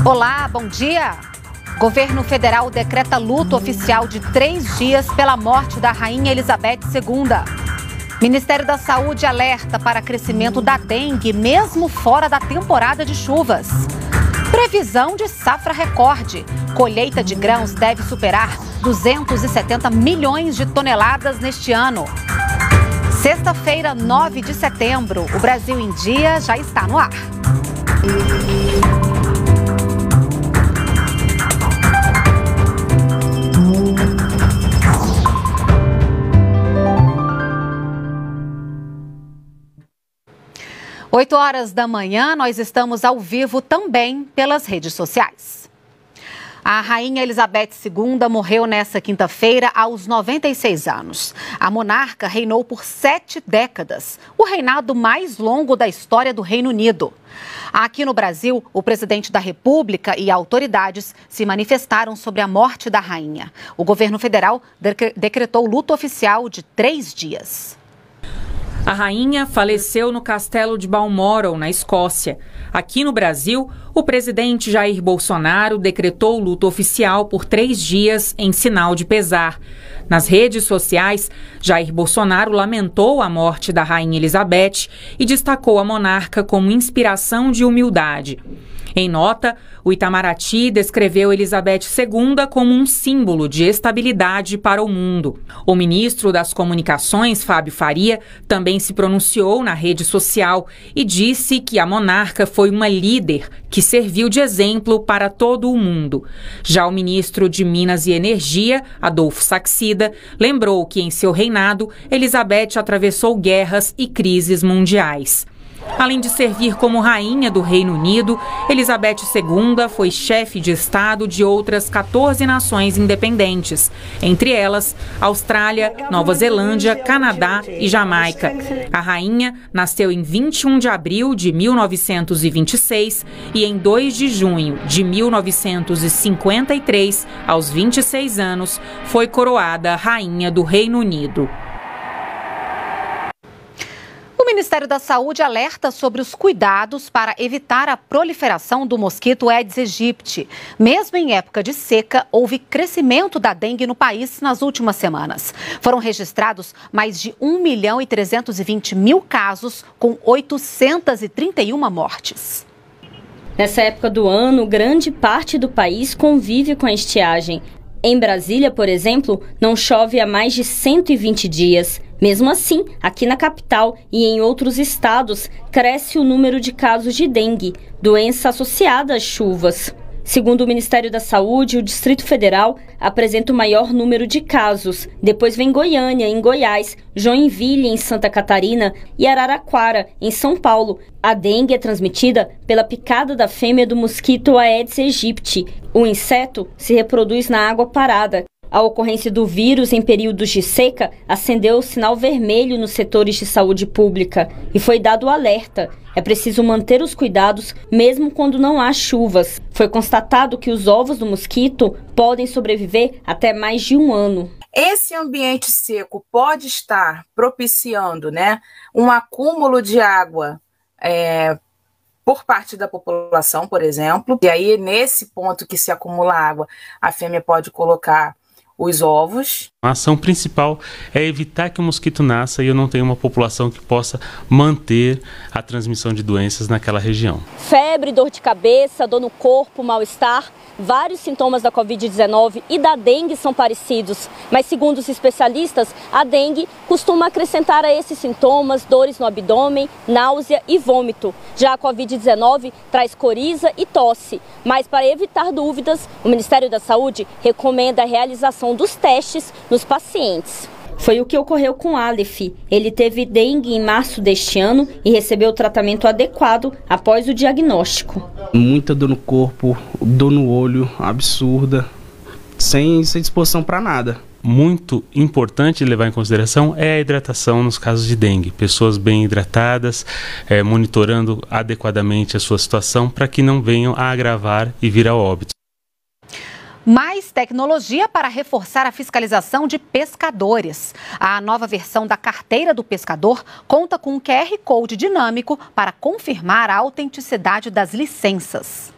Olá, bom dia. Governo federal decreta luto oficial de 3 dias pela morte da Rainha Elizabeth II. Ministério da Saúde alerta para crescimento da dengue, mesmo fora da temporada de chuvas. Previsão de safra recorde. Colheita de grãos deve superar 270 milhões de toneladas neste ano. Sexta-feira, 9 de setembro, o Brasil em Dia já está no ar. 8 horas da manhã, nós estamos ao vivo também pelas redes sociais. A Rainha Elizabeth II morreu nesta quinta-feira aos 96 anos. A monarca reinou por 7 décadas, o reinado mais longo da história do Reino Unido. Aqui no Brasil, o presidente da República e autoridades se manifestaram sobre a morte da rainha. O governo federal decretou luto oficial de 3 dias. A rainha faleceu no castelo de Balmoral, na Escócia. Aqui no Brasil, o presidente Jair Bolsonaro decretou luto oficial por 3 dias em sinal de pesar. Nas redes sociais, Jair Bolsonaro lamentou a morte da rainha Elizabeth e destacou a monarca como inspiração de humildade. Em nota, o Itamaraty descreveu Elizabeth II como um símbolo de estabilidade para o mundo. O ministro das Comunicações, Fábio Faria, também se pronunciou na rede social e disse que a monarca foi uma líder que serviu de exemplo para todo o mundo. Já o ministro de Minas e Energia, Adolfo Saxida, lembrou que em seu reinado, Elizabeth atravessou guerras e crises mundiais. Além de servir como rainha do Reino Unido, Elizabeth II foi chefe de Estado de outras 14 nações independentes, entre elas Austrália, Nova Zelândia, Canadá e Jamaica. A rainha nasceu em 21 de abril de 1926 e em 2 de junho de 1953, aos 26 anos, foi coroada rainha do Reino Unido. O Ministério da Saúde alerta sobre os cuidados para evitar a proliferação do mosquito Aedes aegypti. Mesmo em época de seca, houve crescimento da dengue no país nas últimas semanas. Foram registrados mais de 1.320.000 casos, com 831 mortes. Nessa época do ano, grande parte do país convive com a estiagem. Em Brasília, por exemplo, não chove há mais de 120 dias. Mesmo assim, aqui na capital e em outros estados, cresce o número de casos de dengue, doença associada às chuvas. Segundo o Ministério da Saúde, o Distrito Federal apresenta o maior número de casos. Depois vem Goiânia, em Goiás, Joinville, em Santa Catarina e Araraquara, em São Paulo. A dengue é transmitida pela picada da fêmea do mosquito Aedes aegypti. O inseto se reproduz na água parada. A ocorrência do vírus em períodos de seca acendeu o sinal vermelho nos setores de saúde pública e foi dado o alerta. É preciso manter os cuidados mesmo quando não há chuvas. Foi constatado que os ovos do mosquito podem sobreviver até mais de 1 ano. Esse ambiente seco pode estar propiciando, um acúmulo de água por parte da população, por exemplo. E aí, nesse ponto que se acumula água, a fêmea pode colocar os ovos. A ação principal é evitar que o mosquito nasça e eu não tenha uma população que possa manter a transmissão de doenças naquela região. Febre, dor de cabeça, dor no corpo, mal-estar. Vários sintomas da Covid-19 e da dengue são parecidos, mas segundo os especialistas, a dengue costuma acrescentar a esses sintomas dores no abdômen, náusea e vômito. Já a Covid-19 traz coriza e tosse, mas para evitar dúvidas, o Ministério da Saúde recomenda a realização dos testes nos pacientes. Foi o que ocorreu com Aleph. Ele teve dengue em março deste ano e recebeu o tratamento adequado após o diagnóstico. Muita dor no corpo, dor no olho, absurda, sem disposição para nada. Muito importante levar em consideração é a hidratação nos casos de dengue. Pessoas bem hidratadas, monitorando adequadamente a sua situação para que não venham a agravar e vir a óbito. Mais tecnologia para reforçar a fiscalização de pescadores. A nova versão da Carteira do Pescador conta com um QR Code dinâmico para confirmar a autenticidade das licenças.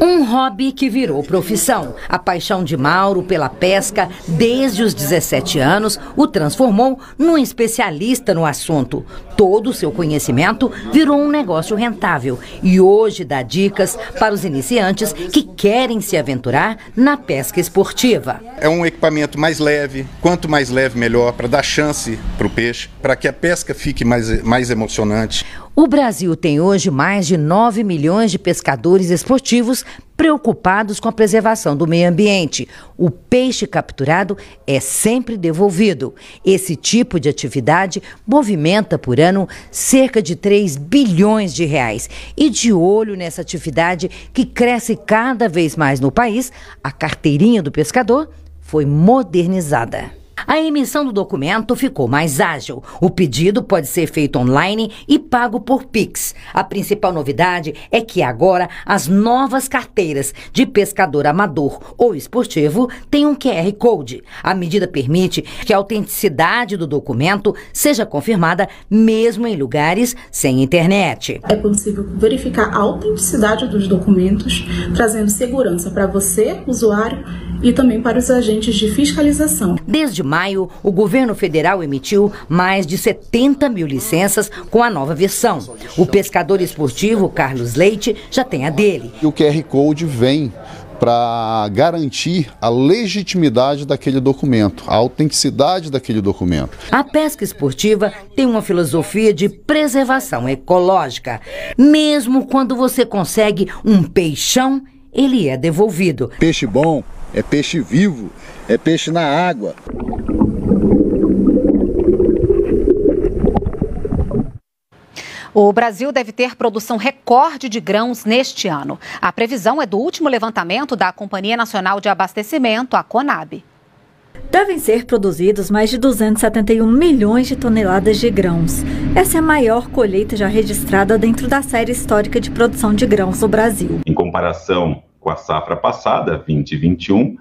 Um hobby que virou profissão. A paixão de Mauro pela pesca desde os 17 anos o transformou num especialista no assunto. Todo o seu conhecimento virou um negócio rentável e hoje dá dicas para os iniciantes que querem se aventurar na pesca esportiva. É um equipamento mais leve, quanto mais leve melhor, para dar chance para o peixe, para que a pesca fique mais emocionante. O Brasil tem hoje mais de 9 milhões de pescadores esportivos preocupados com a preservação do meio ambiente. O peixe capturado é sempre devolvido. Esse tipo de atividade movimenta por ano cerca de 3 bilhões de reais. E de olho nessa atividade que cresce cada vez mais no país, a carteirinha do pescador foi modernizada. A emissão do documento ficou mais ágil. O pedido pode ser feito online e pago por Pix. A principal novidade é que agora as novas carteiras de pescador amador ou esportivo têm um QR Code. A medida permite que a autenticidade do documento seja confirmada mesmo em lugares sem internet. É possível verificar a autenticidade dos documentos, trazendo segurança para você, usuário, e também para os agentes de fiscalização. Desde maio, o governo federal emitiu mais de 70 mil licenças com a nova versão. O pescador esportivo Carlos Leite já tem a dele. O QR Code vem para garantir a legitimidade daquele documento, a autenticidade daquele documento. A pesca esportiva tem uma filosofia de preservação ecológica. Mesmo quando você consegue um peixão, ele é devolvido. Peixe bom é peixe vivo, é peixe na água. O Brasil deve ter produção recorde de grãos neste ano. A previsão é do último levantamento da Companhia Nacional de Abastecimento, a Conab. Devem ser produzidos mais de 271 milhões de toneladas de grãos. Essa é a maior colheita já registrada dentro da série histórica de produção de grãos no Brasil. Em comparação com a safra passada, 2021,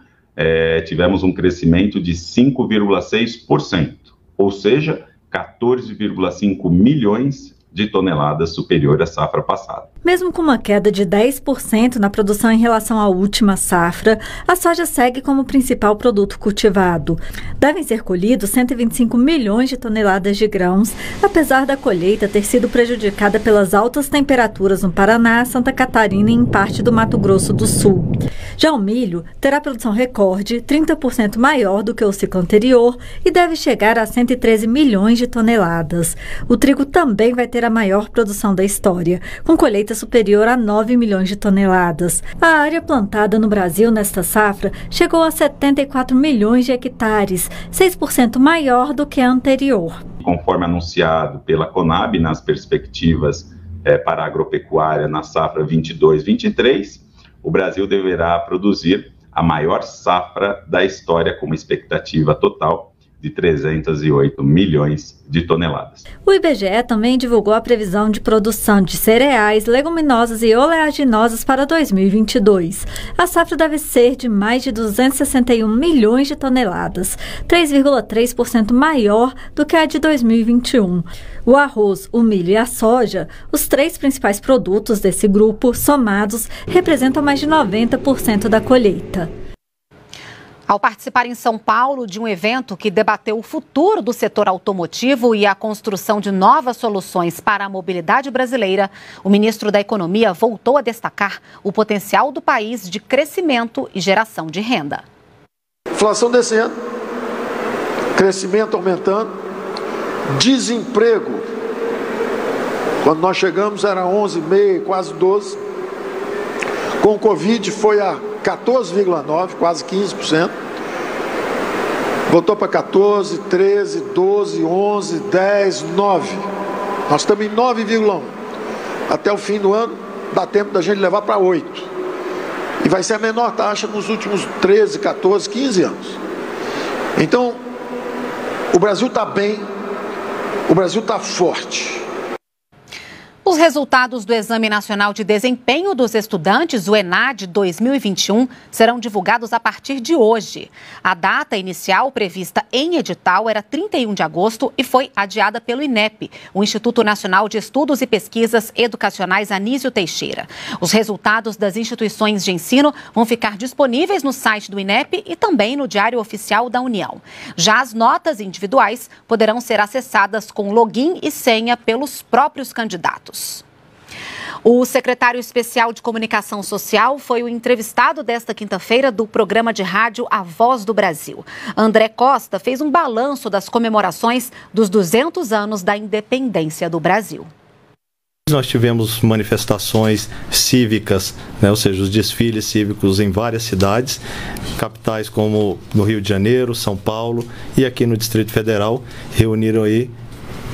tivemos um crescimento de 5,6%, ou seja, 14,5 milhões de toneladas superior à safra passada. Mesmo com uma queda de 10% na produção em relação à última safra, a soja segue como principal produto cultivado. Devem ser colhidos 125 milhões de toneladas de grãos, apesar da colheita ter sido prejudicada pelas altas temperaturas no Paraná, Santa Catarina e em parte do Mato Grosso do Sul. Já o milho terá produção recorde, 30% maior do que o ciclo anterior, e deve chegar a 113 milhões de toneladas. O trigo também vai ter a maior produção da história, com colheita superior a 9 milhões de toneladas. A área plantada no Brasil nesta safra chegou a 74 milhões de hectares, 6% maior do que a anterior. Conforme anunciado pela Conab nas perspectivas para a agropecuária na safra 22-23, o Brasil deverá produzir a maior safra da história, com uma expectativa total de 308 milhões de toneladas. O IBGE também divulgou a previsão de produção de cereais, leguminosas e oleaginosas para 2022. A safra deve ser de mais de 261 milhões de toneladas, 3,3% maior do que a de 2021. O arroz, o milho e a soja, os três principais produtos desse grupo, somados, representam mais de 90% da colheita. Ao participar em São Paulo de um evento que debateu o futuro do setor automotivo e a construção de novas soluções para a mobilidade brasileira, o ministro da Economia voltou a destacar o potencial do país de crescimento e geração de renda. Inflação descendo, crescimento aumentando, desemprego. Quando nós chegamos era 11,5%, quase 12%. Com o Covid foi a 14,9%, quase 15%. Voltou para 14, 13, 12, 11, 10, 9. Nós estamos em 9,1. Até o fim do ano dá tempo da gente levar para 8. E vai ser a menor taxa nos últimos 13, 14, 15 anos. Então, o Brasil está bem, o Brasil está forte. Os resultados do Exame Nacional de Desempenho dos Estudantes, o ENAD 2021, serão divulgados a partir de hoje. A data inicial prevista em edital era 31 de agosto e foi adiada pelo INEP, o Instituto Nacional de Estudos e Pesquisas Educacionais Anísio Teixeira. Os resultados das instituições de ensino vão ficar disponíveis no site do INEP e também no Diário Oficial da União. Já as notas individuais poderão ser acessadas com login e senha pelos próprios candidatos. O secretário especial de Comunicação Social foi o entrevistado desta quinta-feira do programa de rádio A Voz do Brasil. André Costa fez um balanço das comemorações dos 200 anos da independência do Brasil. Nós tivemos manifestações cívicas, ou seja, os desfiles cívicos em várias cidades, capitais como no Rio de Janeiro, São Paulo e aqui no Distrito Federal, reuniram aí,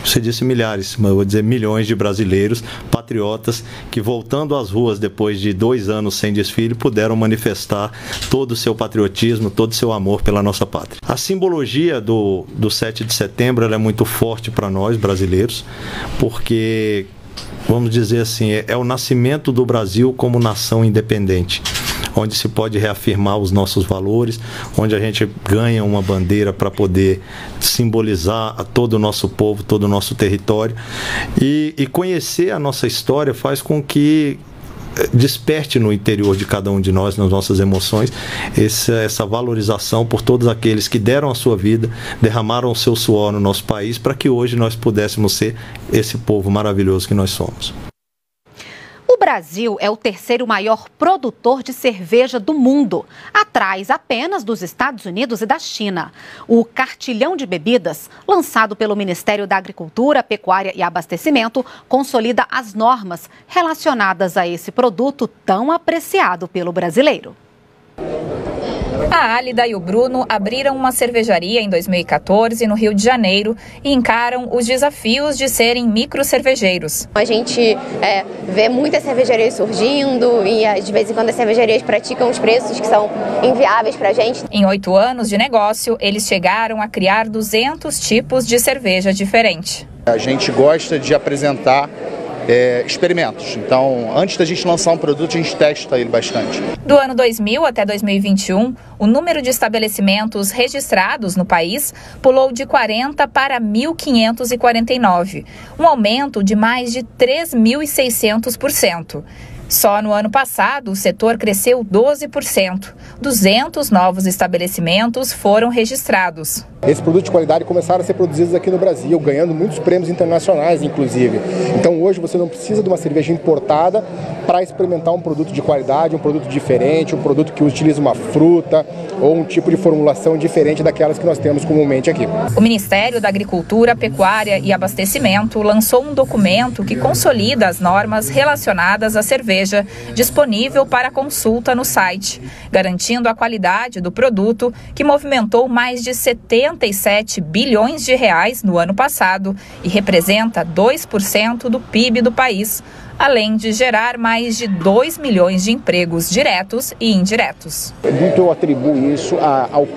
você disse milhares, mas eu vou dizer milhões de brasileiros, patriotas, que voltando às ruas depois de 2 anos sem desfile, puderam manifestar todo o seu patriotismo, todo o seu amor pela nossa pátria. A simbologia do 7 de setembro ela é muito forte para nós, brasileiros, porque, vamos dizer assim, é o nascimento do Brasil como nação independente, onde se pode reafirmar os nossos valores, onde a gente ganha uma bandeira para poder simbolizar a todo o nosso povo, todo o nosso território. E conhecer a nossa história faz com que desperte no interior de cada um de nós, nas nossas emoções, essa valorização por todos aqueles que deram a sua vida, derramaram o seu suor no nosso país, para que hoje nós pudéssemos ser esse povo maravilhoso que nós somos. O Brasil é o 3º maior produtor de cerveja do mundo, atrás apenas dos Estados Unidos e da China. O cartilhão de bebidas, lançado pelo Ministério da Agricultura, Pecuária e Abastecimento, consolida as normas relacionadas a esse produto tão apreciado pelo brasileiro. A Álida e o Bruno abriram uma cervejaria em 2014 no Rio de Janeiro e encaram os desafios de serem microcervejeiros. A gente vê muitas cervejarias surgindo e de vez em quando as cervejarias praticam os preços que são inviáveis para a gente. Em 8 anos de negócio, eles chegaram a criar 200 tipos de cerveja diferente. A gente gosta de apresentar experimentos. Então, antes da gente lançar um produto, a gente testa ele bastante. Do ano 2000 até 2021, o número de estabelecimentos registrados no país pulou de 40 para 1.549, um aumento de mais de 3.600%. Só no ano passado, o setor cresceu 12%. 200 novos estabelecimentos foram registrados. Esse produto de qualidade começaram a ser produzidos aqui no Brasil, ganhando muitos prêmios internacionais, inclusive. Então hoje você não precisa de uma cerveja importada para experimentar um produto de qualidade, um produto diferente, um produto que utiliza uma fruta ou um tipo de formulação diferente daquelas que nós temos comumente aqui. O Ministério da Agricultura, Pecuária e Abastecimento lançou um documento que consolida as normas relacionadas à cerveja, disponível para consulta no site, garantindo a qualidade do produto, que movimentou mais de 77 bilhões de reais no ano passado e representa 2% do PIB do país, além de gerar mais de 2 milhões de empregos diretos e indiretos. Muito eu atribuo isso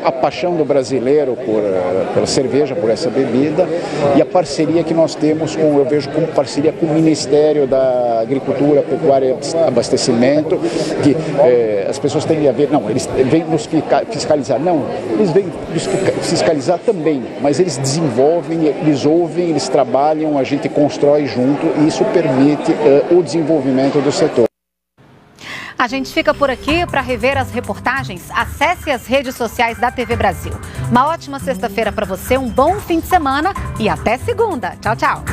à paixão do brasileiro pela cerveja, por essa bebida, e a parceria que nós temos, eu vejo como parceria com o Ministério da Agricultura, Pecuária e Abastecimento, que as pessoas têm a ver, não, eles vêm nos fiscalizar, não, eles vêm nos fiscalizar também, mas eles desenvolvem, eles ouvem, eles trabalham, a gente constrói junto e isso permite o desenvolvimento do setor. A gente fica por aqui. Para rever as reportagens, acesse as redes sociais da TV Brasil. Uma ótima sexta-feira para você, um bom fim de semana e até segunda. Tchau, tchau.